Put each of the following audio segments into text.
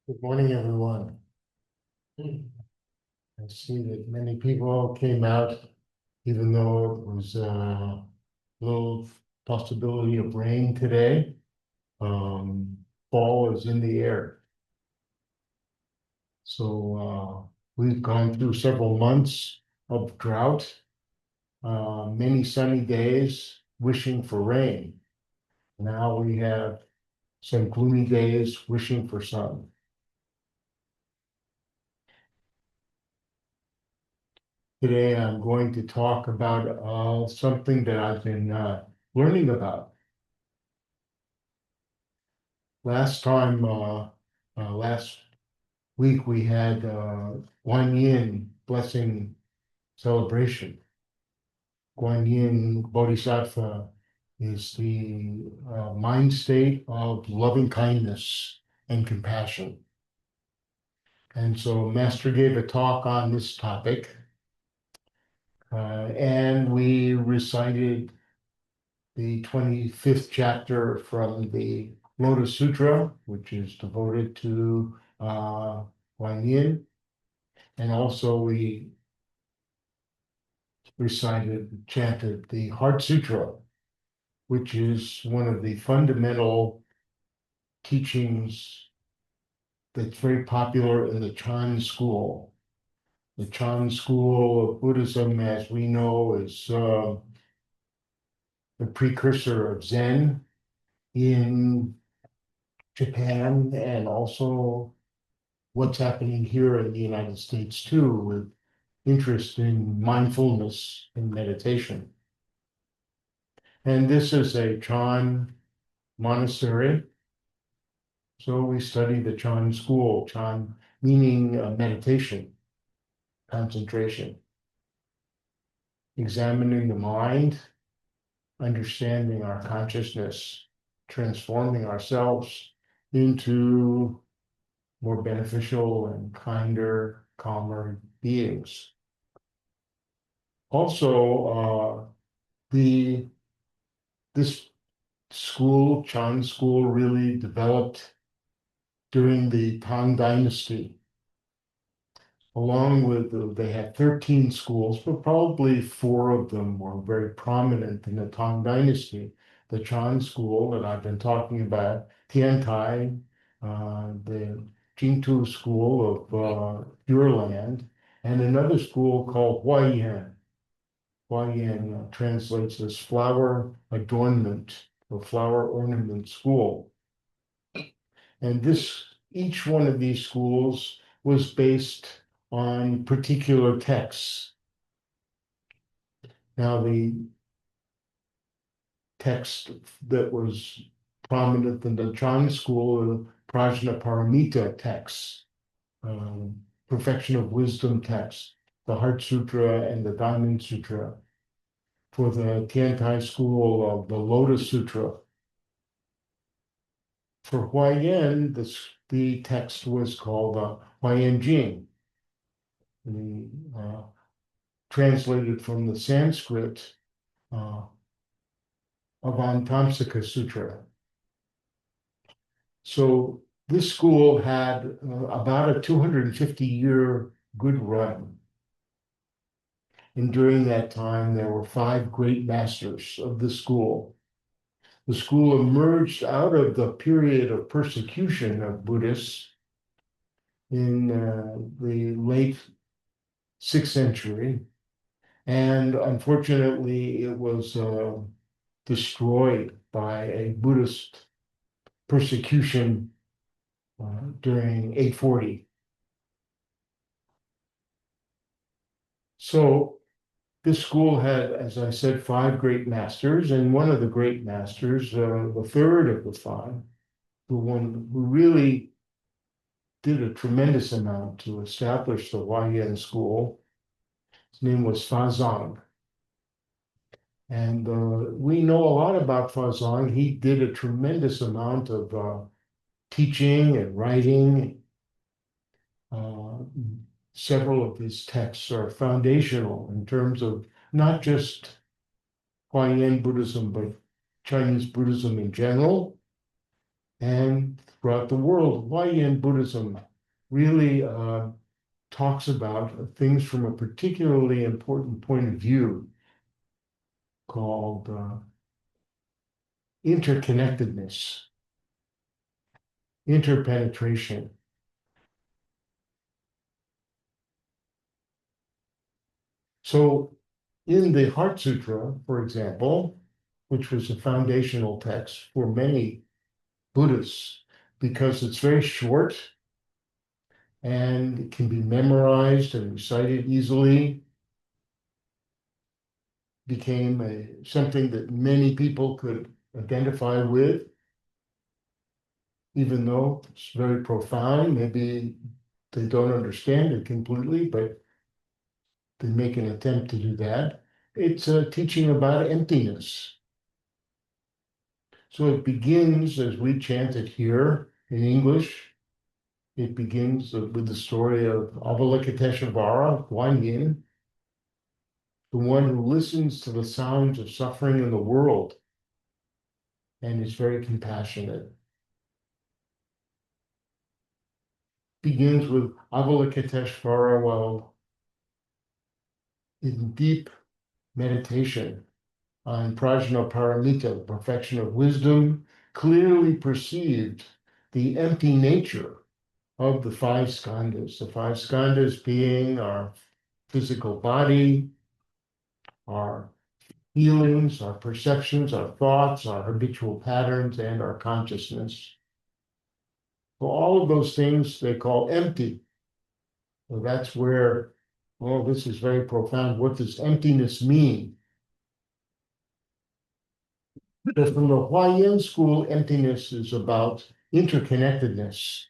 Good morning, everyone. I see that many people came out, even though it was a little possibility of rain today. Fall is in the air. So we've gone through several months of drought, many sunny days wishing for rain. Now we have some gloomy days wishing for sun. Today, I'm going to talk about something that I've been learning about. Last week, we had Guan Yin blessing celebration. Guan Yin Bodhisattva is the mind state of loving kindness and compassion. And so, Master gave a talk on this topic, and we recited the 25th chapter from the Lotus Sutra, which is devoted to Guan Yin. And also we chanted the Heart Sutra, which is one of the fundamental teachings that's very popular in the Chan school. The Chan school of Buddhism, as we know, is the precursor of Zen in Japan, and also what's happening here in the United States too, with interest in mindfulness and meditation. And this is a Chan monastery. So we study the Chan school, Chan meaning meditation, concentration, examining the mind, understanding our consciousness, transforming ourselves into more beneficial and kinder, calmer beings. Also, this school, Chan school, really developed during the Tang Dynasty. Along with, they had 13 schools, but probably 4 of them were very prominent in the Tang Dynasty. The Chan school that I've been talking about, Tiantai, the Jingtu school of Pure Land, and another school called Huayan. Huayan translates as flower adornment, or flower ornament school. And each one of these schools was based on particular texts. Now, the text that was prominent in the Chan school, the Prajna Paramita texts, perfection of wisdom texts, the Heart Sutra and the Diamond Sutra. For the Tiantai school of the Lotus Sutra. For Huayan, the text was called Huayan Jing, translated from the Sanskrit Avantamsaka Sutra. So this school had about a 250-year good run. And during that time, there were 5 great masters of the school. The school emerged out of the period of persecution of Buddhists in the late 6th century. And unfortunately, it was destroyed by a Buddhist persecution during 840. So this school had, as I said, 5 great masters, and one of the great masters, the third of the 5, the one who really did a tremendous amount to establish the Huayan school, his name was Fazang. And we know a lot about Fazang. He did a tremendous amount of teaching and writing. Several of his texts are foundational in terms of not just Huayan Buddhism, but Chinese Buddhism in general. And throughout the world. Huayan Buddhism really talks about things from a particularly important point of view called interconnectedness, interpenetration. So in the Heart Sutra, for example, which was a foundational text for many Buddhists, because it's very short and it can be memorized and recited easily, became something that many people could identify with, even though it's very profound. Maybe they don't understand it completely, but they make an attempt to do that. It's a teaching about emptiness. So it begins as we chant it here in English. It begins with the story of Avalokiteshvara, Guan Yin, the one who listens to the sounds of suffering in the world and is very compassionate. Begins with Avalokiteshvara while in deep meditation on Prajna Paramita, the perfection of wisdom, clearly perceived the empty nature of the five skandhas. The five skandhas being our physical body, our feelings, our perceptions, our thoughts, our habitual patterns, and our consciousness. So all of those things they call empty. So that's where, oh, this is very profound. What does emptiness mean? But from the Huayan school, emptiness is about interconnectedness.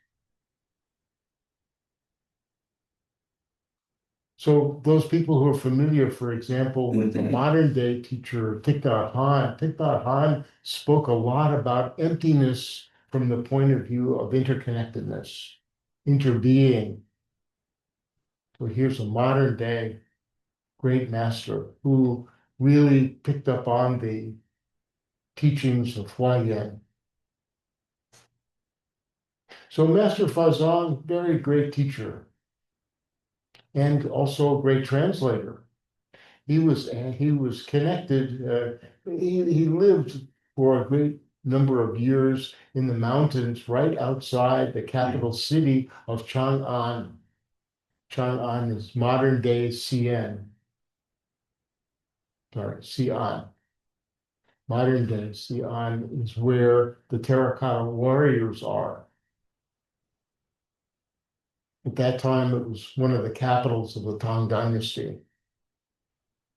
So those people who are familiar, for example, with the modern day teacher Thich Nhat Hanh spoke a lot about emptiness from the point of view of interconnectedness, interbeing. So here's a modern day great master who really picked up on the teachings of Huayan. So Master Fazang, very great teacher and also a great translator. He was connected. He lived for a great number of years in the mountains right outside the capital city of Chang'an. Chang'an is modern day Xi'an. Sorry, Xi'an. Modern day Xi'an is where the terracotta warriors are. At that time, it was one of the capitals of the Tang Dynasty,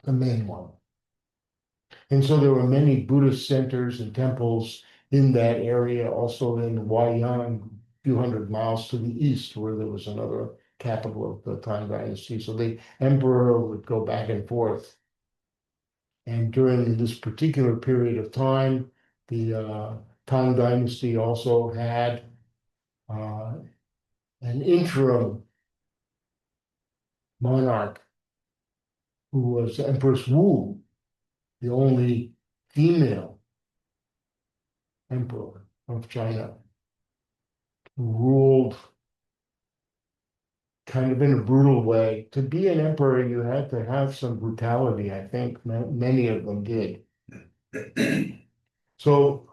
the main one. And so there were many Buddhist centers and temples in that area, also in Huayan, a few hundred miles to the east, where there was another capital of the Tang Dynasty. So the emperor would go back and forth. And during this particular period of time, the Tang Dynasty also had an interim monarch who was Empress Wu, the only female emperor of China, who ruled kind of in a brutal way. To be an emperor, you had to have some brutality. I think many of them did. So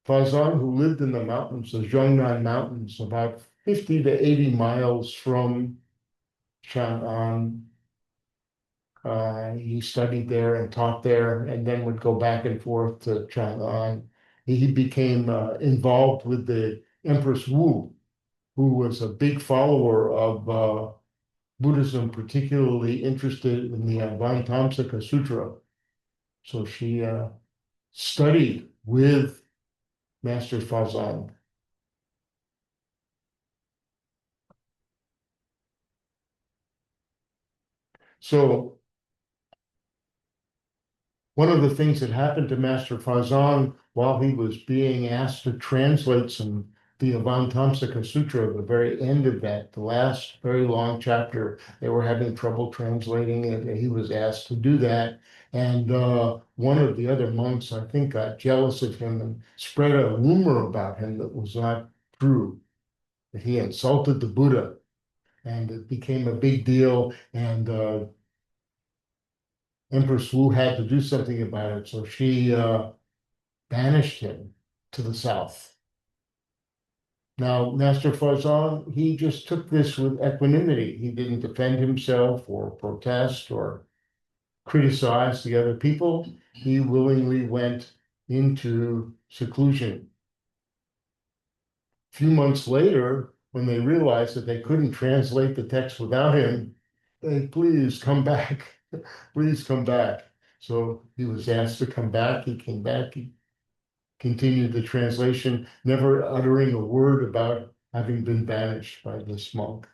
Fazan, who lived in the mountains, the Zhongnan Mountains, about 50 to 80 miles from Chang'an, he studied there and taught there, and then would go back and forth to Chang'an. He became involved with the Empress Wu, who was a big follower of Buddhism, particularly interested in the Avalokiteshvara Sutra. So she studied with Master Fazan. So one of the things that happened to Master Fazan while he was being asked to translate the Avalokiteshvara Sutra, the very end of that, the last very long chapter, they were having trouble translating it, and he was asked to do that. And one of the other monks, I think, got jealous of him and spread a rumor about him that was not true, that he insulted the Buddha. And it became a big deal. And Empress Wu had to do something about it. So she banished him to the south. Now, Master Fazan, he just took this with equanimity. He didn't defend himself or protest or criticize the other people. He willingly went into seclusion. A few months later, when they realized that they couldn't translate the text without him, they, please come back, please come back. So he was asked to come back. He came back. He continued the translation, never uttering a word about having been banished by this monk.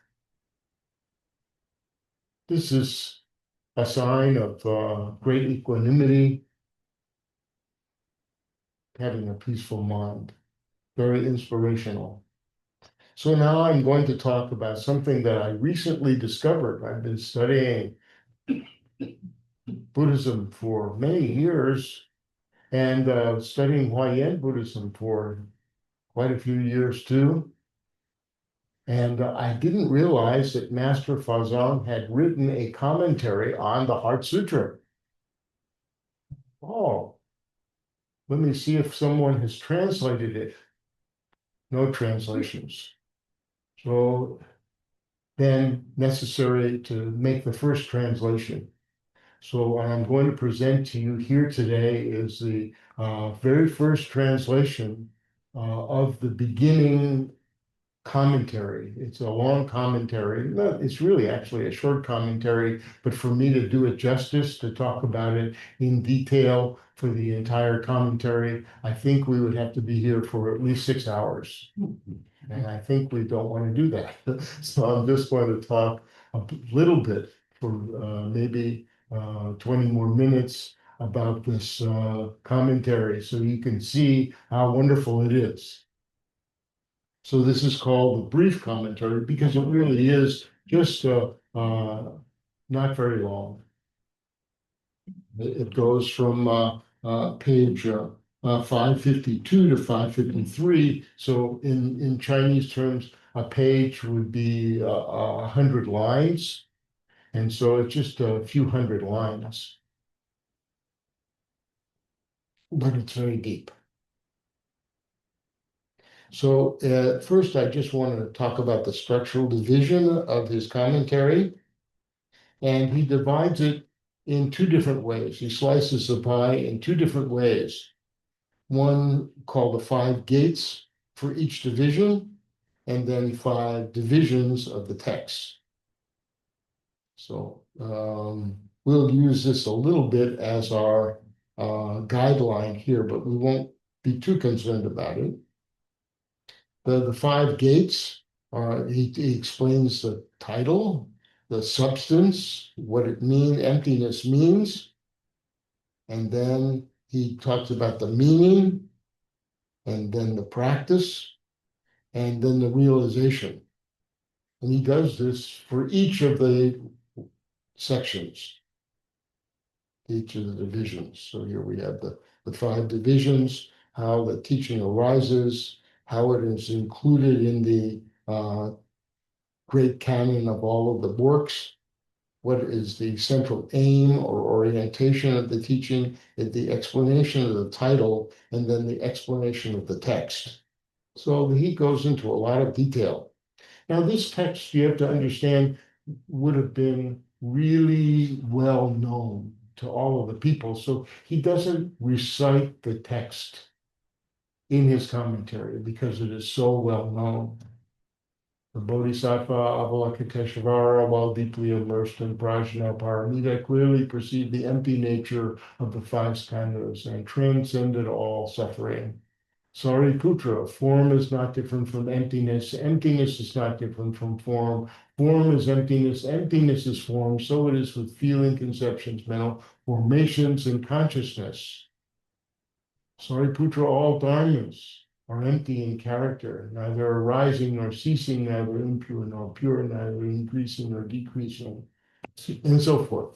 This is a sign of great equanimity, having a peaceful mind, very inspirational. So now I'm going to talk about something that I recently discovered. I've been studying Buddhism for many years and studying Huayan Buddhism for quite a few years too. And I didn't realize that Master Fazang had written a commentary on the Heart Sutra. Oh, let me see if someone has translated it. No translations. So then necessary to make the first translation. So what I'm going to present to you here today is the very first translation of the beginning commentary. It's a long commentary. It's really actually a short commentary, but for me to do it justice, to talk about it in detail for the entire commentary, I think we would have to be here for at least 6 hours. And I think we don't want to do that. So I'm just going to talk a little bit for maybe 20 more minutes about this commentary so you can see how wonderful it is. So this is called the brief commentary because it really is just not very long. It goes from page 552 to 553. So in Chinese terms, a page would be 100 lines. And so it's just a few hundred lines, but it's very deep. So first, I just want to talk about the structural division of his commentary. And he divides it in two different ways. He slices the pie in two different ways. One called the 5 gates for each division, and then 5 divisions of the text. So we'll use this a little bit as our guideline here, but we won't be too concerned about it. The 5 gates are, he explains the title, the substance, what it means, emptiness means, and then he talks about the meaning, and then the practice, and then the realization. And he does this for each of the sections, each of the divisions. So here we have the 5 divisions, how the teaching arises, how it is included in the great canon of all of the works, what is the central aim or orientation of the teaching, the explanation of the title, and then the explanation of the text. So he goes into a lot of detail. Now, this text, you have to understand, would have been really well known to all of the people. So he doesn't recite the text in his commentary because it is so well known. The Bodhisattva Avalokiteshvara, while deeply immersed in Prajna Paramita, clearly perceived the empty nature of the 5 skandhas and transcended all suffering. Sariputra, form is not different from emptiness. Emptiness is not different from form. Form is emptiness. Emptiness is form. So it is with feeling, conceptions, mental formations, and consciousness. Sariputra, all dharmas are empty in character, neither arising nor ceasing, neither impure nor pure, neither increasing nor decreasing, and so forth.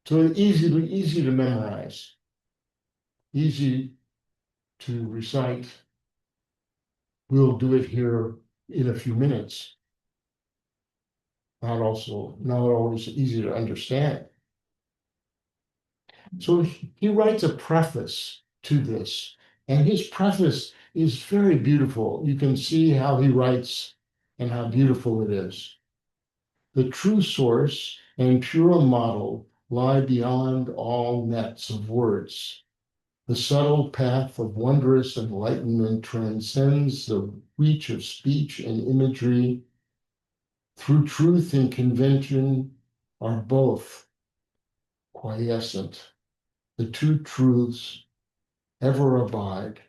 So easy to memorize, easy to recite. We'll do it here in a few minutes. Not always easy to understand. So he writes a preface to this, and his preface is very beautiful. You can see how he writes and how beautiful it is. The true source and pure model lie beyond all nets of words. The subtle path of wondrous enlightenment transcends the reach of speech and imagery. Through truth and convention are both quiescent. The two truths ever abide.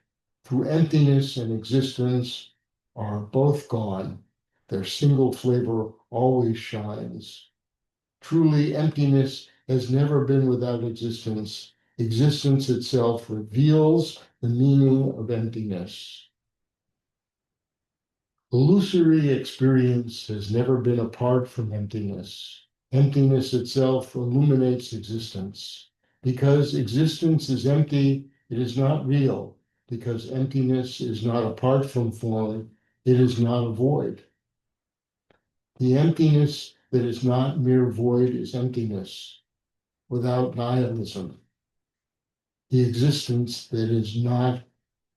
Through emptiness and existence are both gone. Their single flavor always shines. Truly, emptiness has never been without existence. Existence itself reveals the meaning of emptiness. Illusory experience has never been apart from emptiness. Emptiness itself illuminates existence. Because existence is empty, it is not real. Because emptiness is not apart from form, it is not a void. The emptiness that is not mere void is emptiness without nihilism. The existence that is not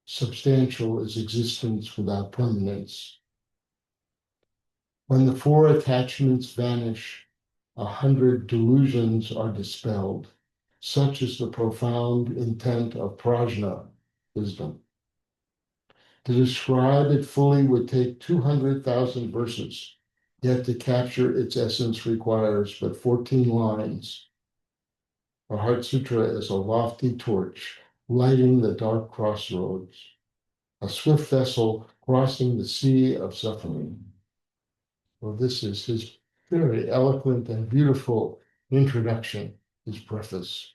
substantial is existence without permanence. When the four attachments vanish, 100 delusions are dispelled. Such is the profound intent of Prajna, wisdom. To describe it fully would take 200,000 verses, yet to capture its essence requires but 14 lines. The Heart Sutra is a lofty torch lighting the dark crossroads, a swift vessel crossing the sea of suffering. Well, this is his very eloquent and beautiful introduction, his preface.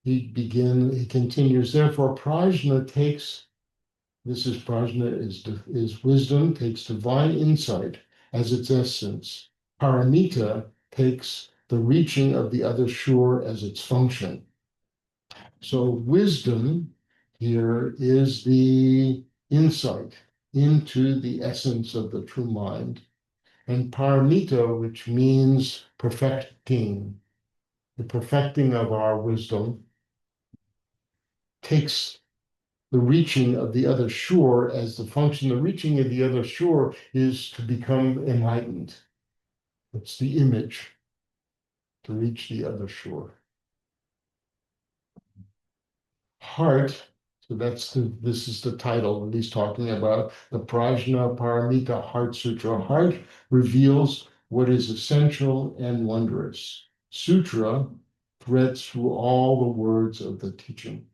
He continues, therefore, Prajna takes, this is Prajna, is wisdom, takes divine insight as its essence. Paramita takes the reaching of the other shore as its function. So wisdom here is the insight into the essence of the true mind. And paramita, which means perfecting, the perfecting of our wisdom, takes the reaching of the other shore as the function. The reaching of the other shore is to become enlightened. It's the image to reach the other shore. Heart, so this is the title that he's talking about, the Prajna Paramita Heart Sutra. Heart reveals what is essential and wondrous. Sutra threads through all the words of the teaching.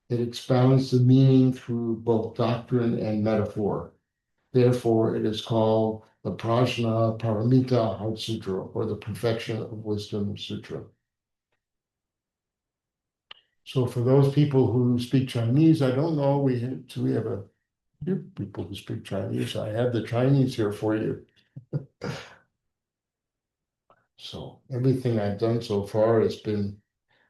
It expounds the meaning through both doctrine and metaphor. Therefore, it is called the Prajna Paramita Heart Sutra, or the Perfection of Wisdom Sutra. So for those people who speak Chinese, I don't know, we have a few people who speak Chinese. I have the Chinese here for you. So everything I've done so far has been,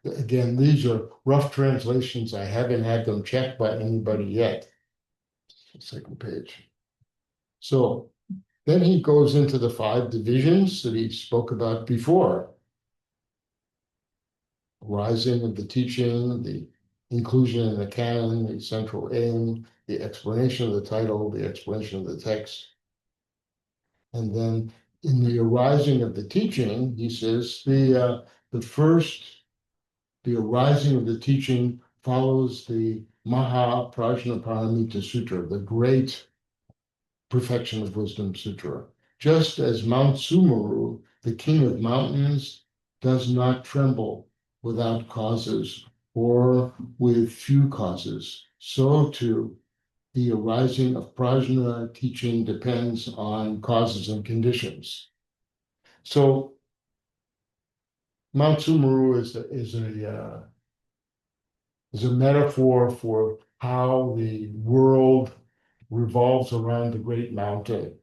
again, these are rough translations. I haven't had them checked by anybody yet. Second page. So then he goes into the 5 divisions that he spoke about before. Rising of the teaching, the inclusion in the canon, the central aim, the explanation of the title, the explanation of the text. And then in the arising of the teaching, he says the arising of the teaching follows the Prajnaparamita Sutra, the great Perfection of Wisdom Sutra. Just as Mount Sumeru, the king of mountains, does not tremble without causes or with few causes, so too the arising of Prajna teaching depends on causes and conditions. So Mount Sumeru is a metaphor for how the world revolves around the great mountain.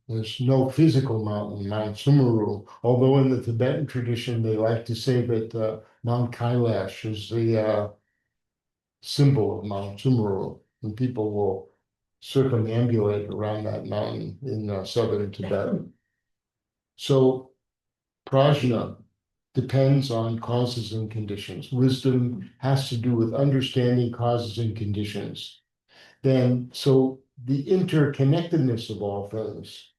There's no physical mountain, Mount Sumeru, although in the Tibetan tradition, they like to say that Mount Kailash is the symbol of Mount Sumeru, and people will circumambulate around that mountain in southern Tibet. So prajna depends on causes and conditions. Wisdom has to do with understanding causes and conditions. Then, so the interconnectedness of all things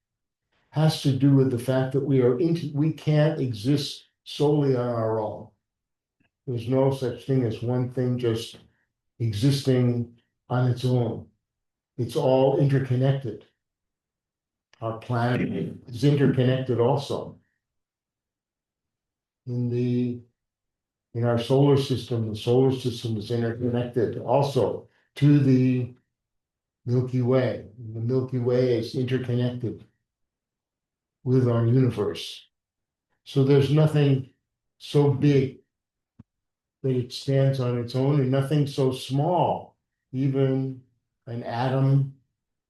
has to do with the fact that we can't exist solely on our own. There's no such thing as one thing just existing on its own. It's all interconnected. Our planet is interconnected also. In our solar system, the solar system is interconnected also to the Milky Way. The Milky Way is interconnected with our universe. So there's nothing so big that it stands on its own, and nothing so small. Even an atom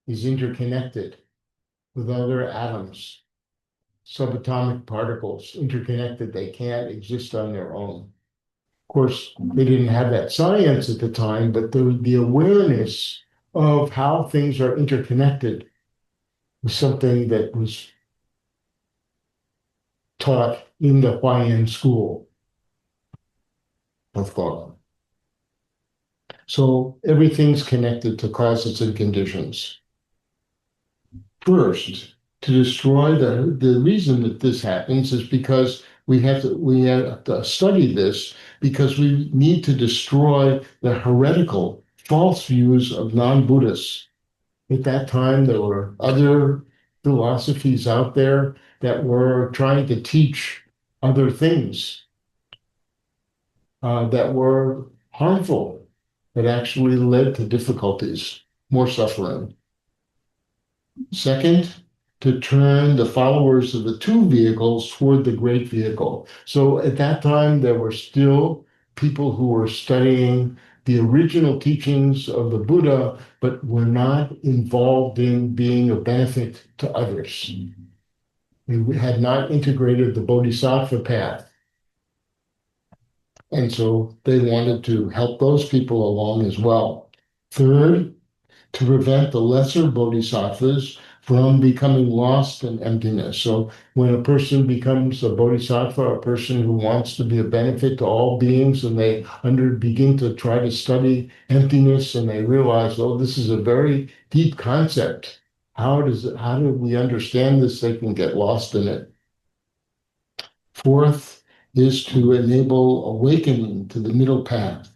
is interconnected with other atoms. Subatomic particles interconnected, they can't exist on their own. Of course, they didn't have that science at the time, but the awareness of how things are interconnected was something that was taught in the Huayan school of thought. So everything's connected to causes and conditions. First, to destroy the reason that this happens is because we have to study this because we need to destroy the heretical, false views of non-Buddhists. At that time, there were other philosophies out there that were trying to teach other things that were harmful, that actually led to difficulties, more suffering. Second, to turn the followers of the two vehicles toward the great vehicle. So at that time, there were still people who were studying the original teachings of the Buddha, but were not involved in being of benefit to others. They had not integrated the Bodhisattva path. And so they wanted to help those people along as well. Third, to prevent the lesser bodhisattvas from becoming lost in emptiness. So when a person becomes a bodhisattva, a person who wants to be a benefit to all beings, and they begin to try to study emptiness, and they realize, oh, this is a very deep concept. How do we understand this? They can get lost in it. Fourth is to enable awakening to the middle path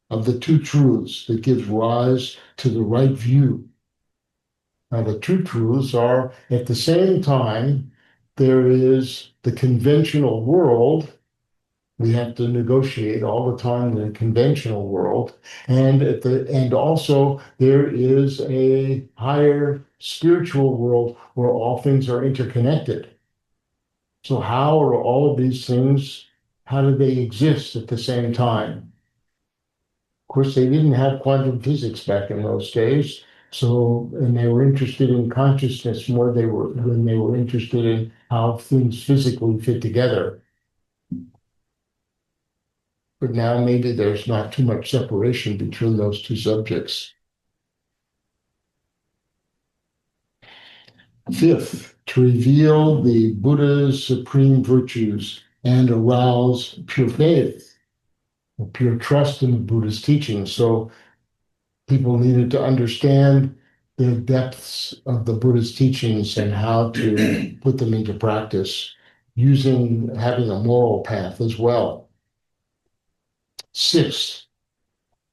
of the two truths that gives rise to the right view. Now, the two truths are at the same time, there is the conventional world. We have to negotiate all the time in the conventional world. And also there is a higher spiritual world where all things are interconnected. So how are all of these things, how do they exist at the same time? Of course, they didn't have quantum physics back in those days. So, and they were interested in consciousness more than they were interested in how things physically fit together. But now maybe there's not too much separation between those two subjects. Fifth, to reveal the Buddha's supreme virtues and arouse pure faith, pure trust in the Buddha's teachings. So people needed to understand the depths of the Buddha's teachings and how to put them into practice, having a moral path as well. Sixth,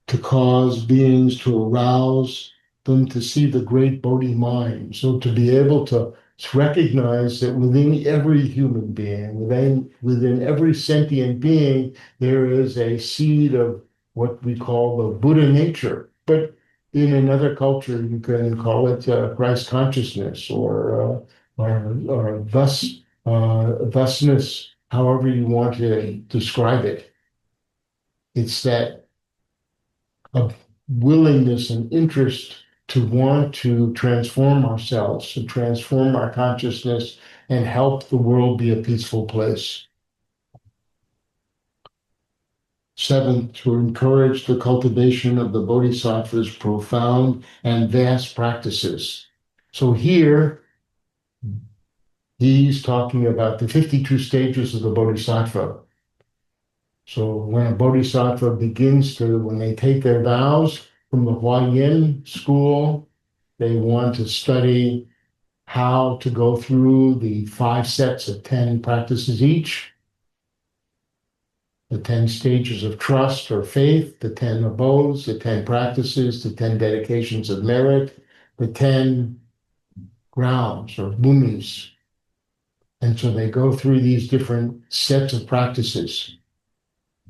to cause beings to arouse them to see the great Bodhi mind. So to be able to recognize that within every human being, within every sentient being, there is a seed of what we call the Buddha nature. But in another culture, you can call it Christ consciousness or thusness, however you want to describe it. It's that a willingness and interest to want to transform ourselves, to transform our consciousness, and help the world be a peaceful place. 7th, to encourage the cultivation of the Bodhisattva's profound and vast practices. So here, he's talking about the 52 stages of the Bodhisattva. So when a Bodhisattva when they take their vows from the Huayin school, they want to study how to go through the 5 sets of 10 practices each, the 10 stages of trust or faith, the 10 abodes, the 10 practices, the 10 dedications of merit, the 10 grounds or bhumis. And so they go through these different sets of practices.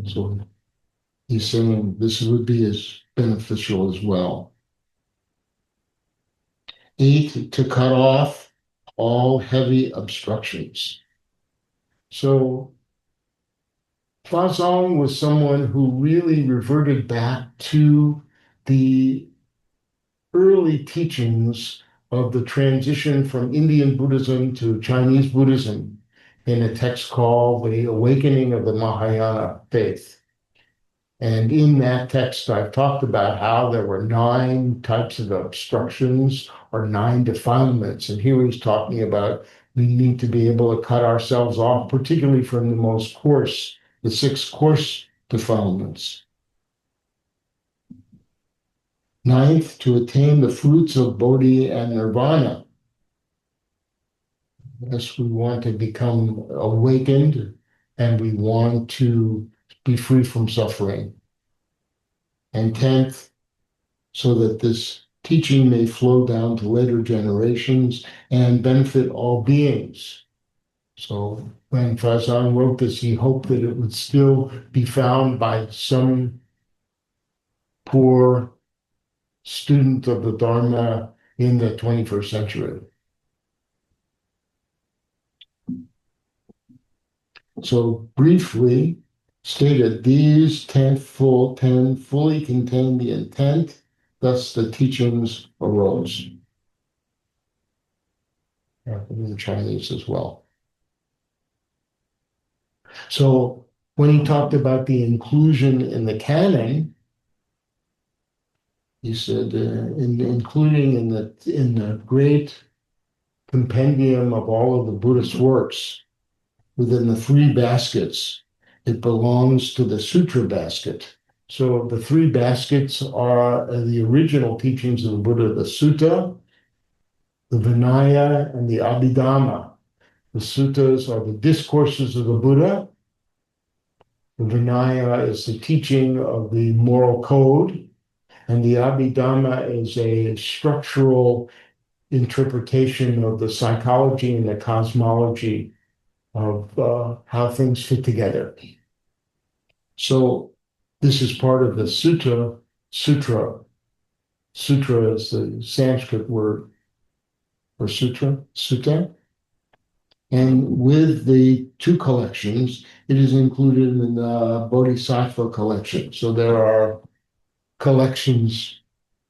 So he's saying this would be as beneficial as well. 8, to cut off all heavy obstructions. So Fazong was someone who really reverted back to the early teachings of the transition from Indian Buddhism to Chinese Buddhism in a text called The Awakening of the Mahayana Faith. And in that text, I've talked about how there were 9 types of obstructions or 9 defilements. And here he's talking about we need to be able to cut ourselves off, particularly from the most coarse, the 6 coarse defilements. 9th, to attain the fruits of Bodhi and Nirvana. Yes, we want to become awakened and we want to be free from suffering. And 10th, so that this teaching may flow down to later generations and benefit all beings. So when Fazang wrote this, he hoped that it would still be found by some poor student of the Dharma in the 21st century. So briefly stated, these 10 fully contain the intent, thus the teachings arose. In Chinese as well. So when he talked about the inclusion in the canon, he said, including in the great compendium of all of the Buddhist works, within the 3 baskets, it belongs to the sutra basket. So the 3 baskets are the original teachings of the Buddha, the sutta, the Vinaya, and the Abhidhamma. The suttas are the discourses of the Buddha. The Vinaya is the teaching of the moral code. And the Abhidhamma is a structural interpretation of the psychology and the cosmology of how things fit together. So this is part of the sutra. Sutra is the Sanskrit word for sutra, sutta. And with the 2 collections, it is included in the Bodhisattva collection. So there are collections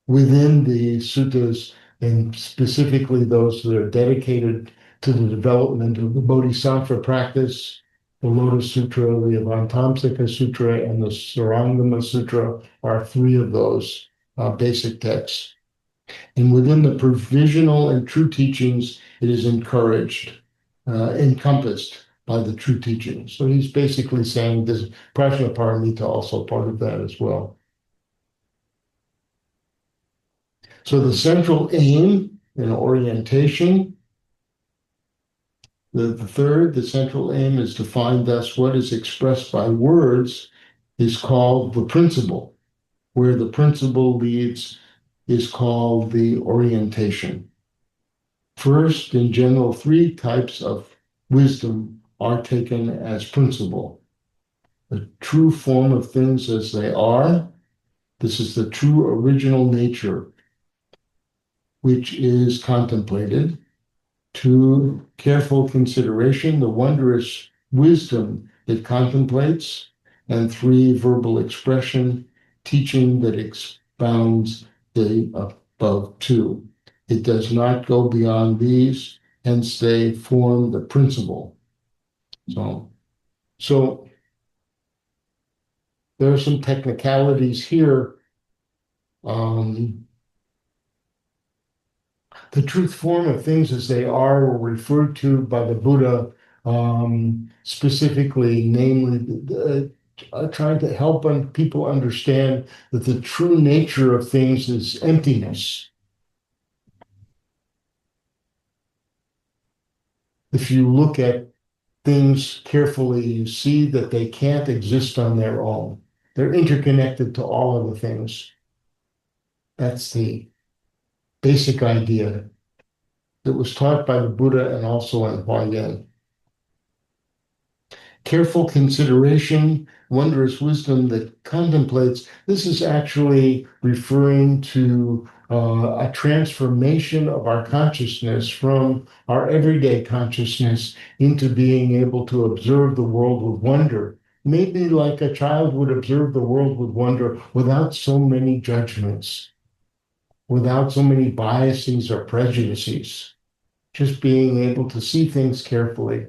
within the suttas, and specifically those that are dedicated to the development of the Bodhisattva practice. The Lotus Sutra, the Avantamsaka Sutra, and the Sarangama Sutra are 3 of those basic texts. And within the provisional and true teachings, it is encompassed by the true teachings. So he's basically saying this Prajna Paramita also part of that as well. So the central aim and orientation, the third, the central aim is to find thus what is expressed by words is called the principle. Where the principle leads is called the orientation. First, in general, 3 types of wisdom are taken as principle. The true form of things as they are, this is the true original nature, which is contemplated. 2, careful consideration, the wondrous wisdom it contemplates. And 3, verbal expression, teaching that expounds the above two. It does not go beyond these, hence they form the principle. So there are some technicalities here. The truth form of things as they are were referred to by the Buddha specifically, namely trying to help people understand that the true nature of things is emptiness. If you look at things carefully, you see that they can't exist on their own. They're interconnected to all of the things. That's the basic idea that was taught by the Buddha and also in Mahayana. Careful consideration, wondrous wisdom that contemplates. This is actually referring to a transformation of our consciousness from our everyday consciousness into being able to observe the world with wonder. Maybe like a child would observe the world with wonder without so many judgments, without so many biases or prejudices, just being able to see things carefully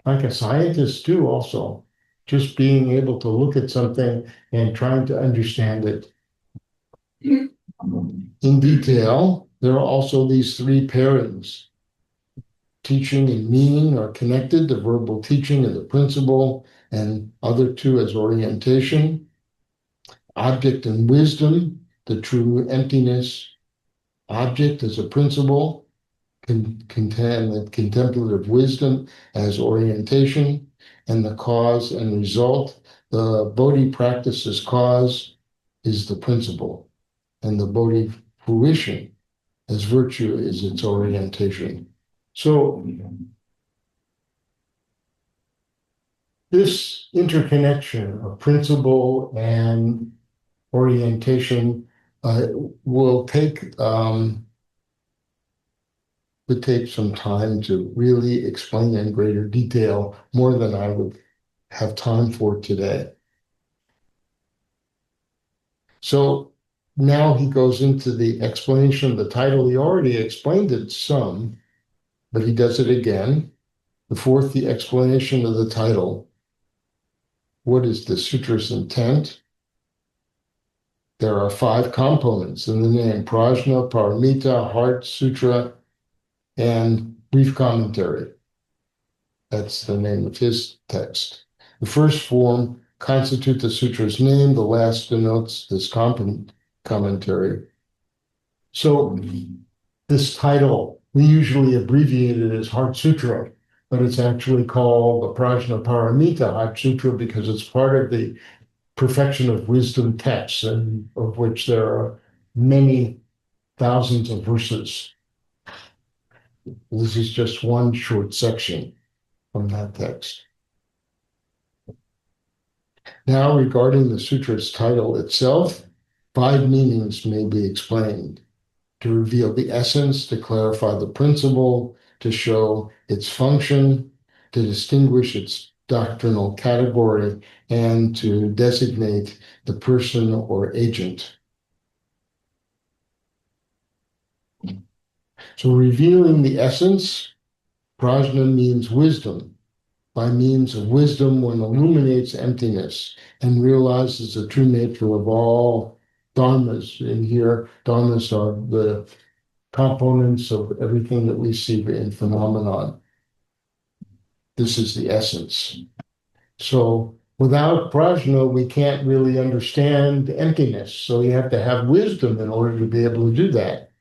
like a scientist too, also, just being able to look at something and trying to understand it in detail. There are also these three pairings. Teaching and meaning are connected, the verbal teaching and the principle, and other two as orientation. Object and wisdom, the true emptiness. Object as a principle, contemplative wisdom as orientation, and the cause and result. The Bodhi practice's cause is the principle, and the Bodhi fruition as virtue is its orientation. So this interconnection of principle and orientation would take some time to really explain in greater detail, more than I would have time for today. So now he goes into the explanation of the title. He already explained it some, but he does it again. The fourth, the explanation of the title. What is the sutra's intent? There are 5 components in the name: Prajna Paramita Heart Sutra and brief commentary. That's the name of his text. The first form constitutes the sutra's name. The last denotes this commentary. So this title, we usually abbreviate it as Heart Sutra, but it's actually called the Prajna Paramita Heart Sutra because it's part of the perfection of wisdom texts, and of which there are many thousands of verses. This is just one short section from that text. Now, regarding the sutra's title itself, 5 meanings may be explained: to reveal the essence, to clarify the principle, to show its function, to distinguish its doctrinal category, and to designate the person or agent. So revealing the essence, prajna means wisdom. By means of wisdom, one illuminates emptiness and realizes the true nature of all dharmas. In here, dharmas are the components of everything that we see in phenomenon. This is the essence. So without prajna, we can't really understand emptiness. So you have to have wisdom in order to be able to do that.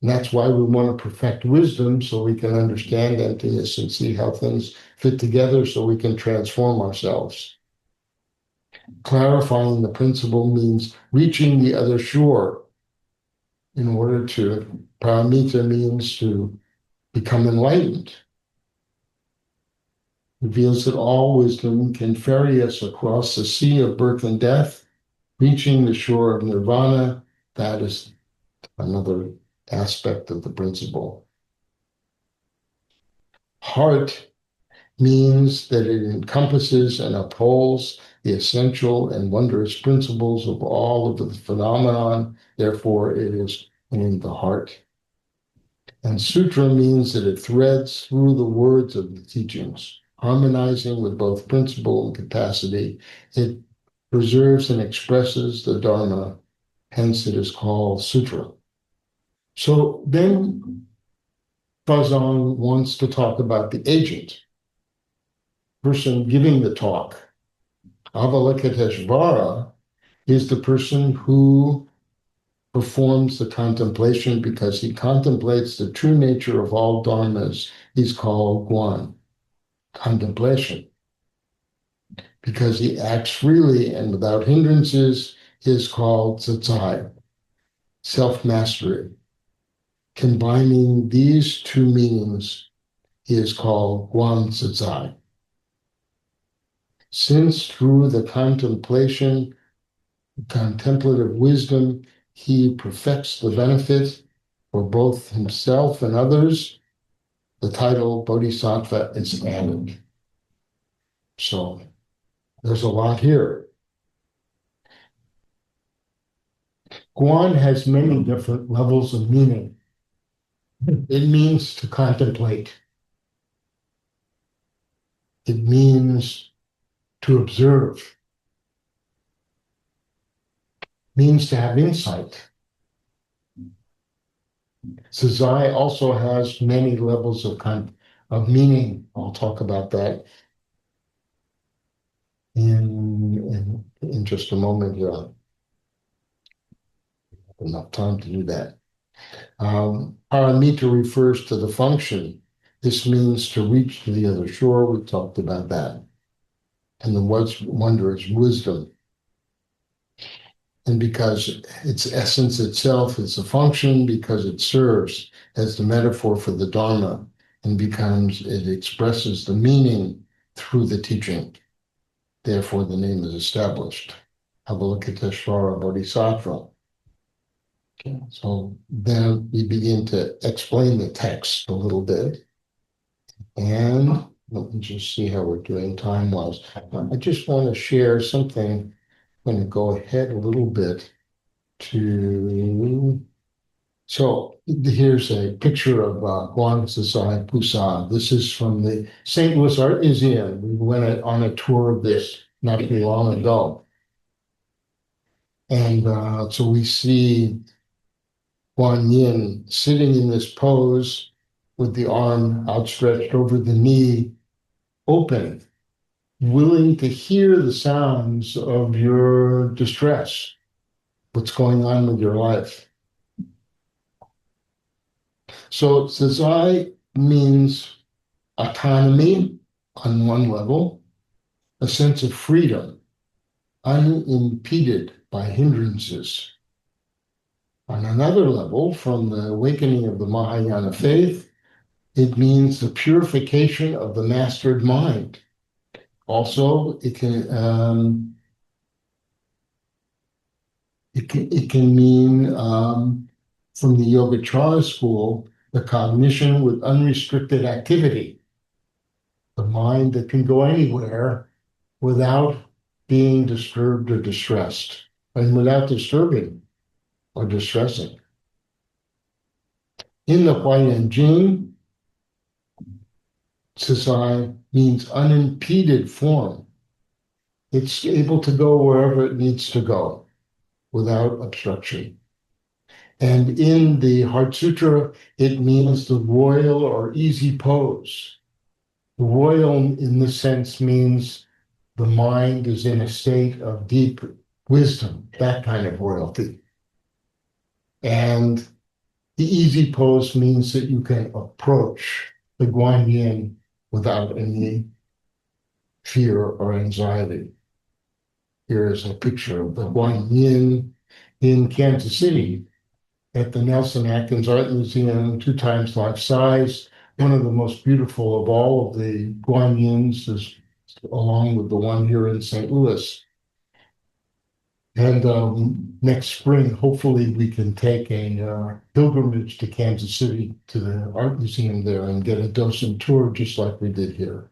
And that's why we want to perfect wisdom, so we can understand emptiness and see how things fit together so we can transform ourselves. Clarifying the principle means reaching the other shore. In order to, paramita means to become enlightened. Reveals that all wisdom can ferry us across the sea of birth and death, reaching the shore of nirvana. That is another aspect of the principle. Heart means that it encompasses and upholds the essential and wondrous principles of all of the phenomenon. Therefore, it is in the heart. And sutra means that it threads through the words of the teachings, harmonizing with both principle and capacity. It preserves and expresses the Dharma, hence it is called sutra. So then Fazang wants to talk about the agent, person giving the talk. Avalokiteshvara is the person who performs the contemplation because he contemplates the true nature of all dharmas. He's called Guan, contemplation. Because he acts freely and without hindrances, is called Tsatsai, self-mastery. Combining these two meanings, he is called Guan Tsatsai. Since through the contemplation, contemplative wisdom, he perfects the benefit for both himself and others, the title Bodhisattva is added. So there's a lot here. Guan has many different levels of meaning. It means to contemplate. It means to observe. It means to have insight. Sazai also has many levels of meaning. I'll talk about that in just a moment here. Enough time to do that. Paramita refers to the function. This means to reach to the other shore. We talked about that. And the wonder is wisdom. And because its essence itself is a function, because it serves as the metaphor for the Dharma and it expresses the meaning through the teaching. Therefore, the name is established. Avalokiteshvara Bodhisattva. Okay, so then we begin to explain the text a little bit. And let me just see how we're doing time-wise. I just want to share something. I'm going to go ahead a little bit so here's a picture of Guan Sasai Pusan. This is from the St. Louis Art Museum. We went on a tour of this not too long ago. And so we see Guan Yin sitting in this pose with the arm outstretched over the knee, open, willing to hear the sounds of your distress, what's going on with your life. So Sazai means autonomy on one level, a sense of freedom, unimpeded by hindrances. On another level, from the awakening of the Mahayana faith, it means the purification of the mastered mind. Also, it can mean, from the Yogacara school, the cognition with unrestricted activity, the mind that can go anywhere without being disturbed or distressed, and without disturbing or distressing. In the Huayan Jing, Sasai means unimpeded form. It's able to go wherever it needs to go without obstruction. And in the Heart Sutra, it means the royal or easy pose. The royal, in this sense, means the mind is in a state of deep wisdom, that kind of royalty. And the easy pose means that you can approach the Guan Yin without any fear or anxiety. Here is a picture of the Guan Yin in Kansas City at the Nelson Atkins Art Museum, 2 times life size. One of the most beautiful of all of the Guan Yins is along with the one here in St. Louis. And next spring, hopefully we can take a pilgrimage to Kansas City to the art museum there and get a docent tour just like we did here.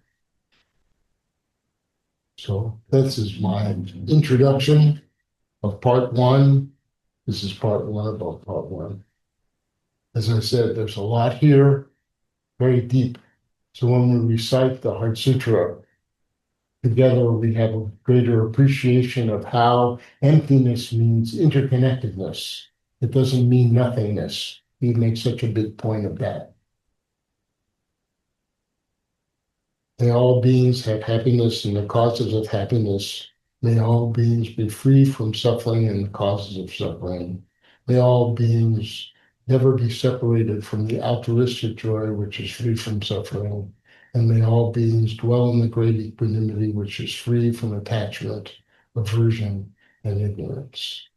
So this is my introduction of part one. This is part one about part one. As I said, there's a lot here, very deep. So when we recite the Heart Sutra together, we have a greater appreciation of how emptiness means interconnectedness. It doesn't mean nothingness. He makes such a big point of that. May all beings have happiness and the causes of happiness. May all beings be free from suffering and the causes of suffering. May all beings never be separated from the altruistic joy, which is free from suffering. And may all beings dwell in the great equanimity, which is free from attachment, aversion, and ignorance.